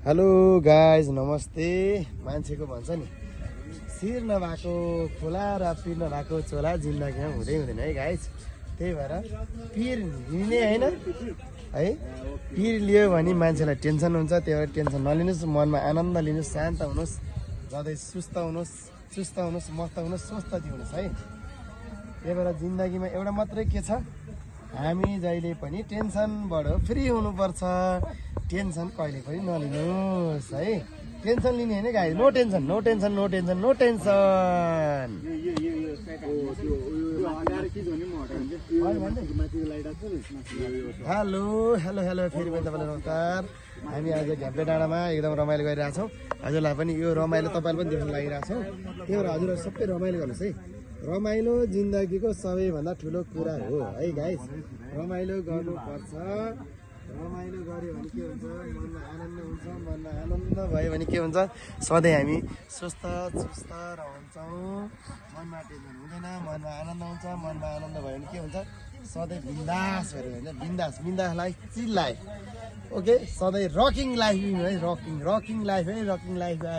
Hello guys नमस्ते। मान्छेको भन्छ नि शिर नभएको खोला र पिर नभएको चोला जिन्दगीमा हुँदै हुँदैन है गाइज। त्यही भएर पिर लिने होइन है, पिर लियो भने मान्छेलाई टेन्सन हुन्छ। त्यही भएर टेन्सन नलिनुहोस्, मनमा आनन्द लिनुहोस्, शान्त हुनुहोस्, सधैँ सुस्त हुनुहोस्, मस्त हुनुहोस्, स्वस्थ जिउनुहोस् है। त्यही भएर जिन्दगीमा एउटा मात्रै के छ, हामी जहिले पनि टेन्सनबाट फ्री हुनुपर्छ। टेन्सन कहिले पनि नलिनुहोस् है। टेन्सन लिने होइन guys, no tension, no tension, no tension, no tension. Hello hello hello, फेरि पनि तपाईँलाई नमस्कार। हामी आज घ्याप्ले डाँडामा एकदम रमाइलो गरिरहेछौँ। हजुरलाई पनि यो रमाइलो तपाईँले पनि देख्न लागिरहेछौँ। त्यही भएर हजुरहरू सबै रमाइलो गर्नुहोस् है। रमाइलो जिन्दगीको सबैभन्दा ठुलो कुरा हो है गाइस। रमाइलो गर्नुपर्छ। रमाइलो गऱ्यो भने के हुन्छ, मनमा आनन्द हुन्छ। मनमा आनन्द भयो भने के हुन्छ, सधैँ हामी स्वस्थ चुस्त रहन्छौँ। मनमा टेन्सन हुँदैन, मनमा आनन्द हुन्छ। मनमा आनन्द भयो भने के हुन्छ, सधैँ बिन्दास भएर हुन्छ। बिन्दास बिन्दास लाइफ, चिल लाइफ। ओके, सधैँ रकिङ लाइफ है, रकिङ लाइफ है, रकिङ लाइफ।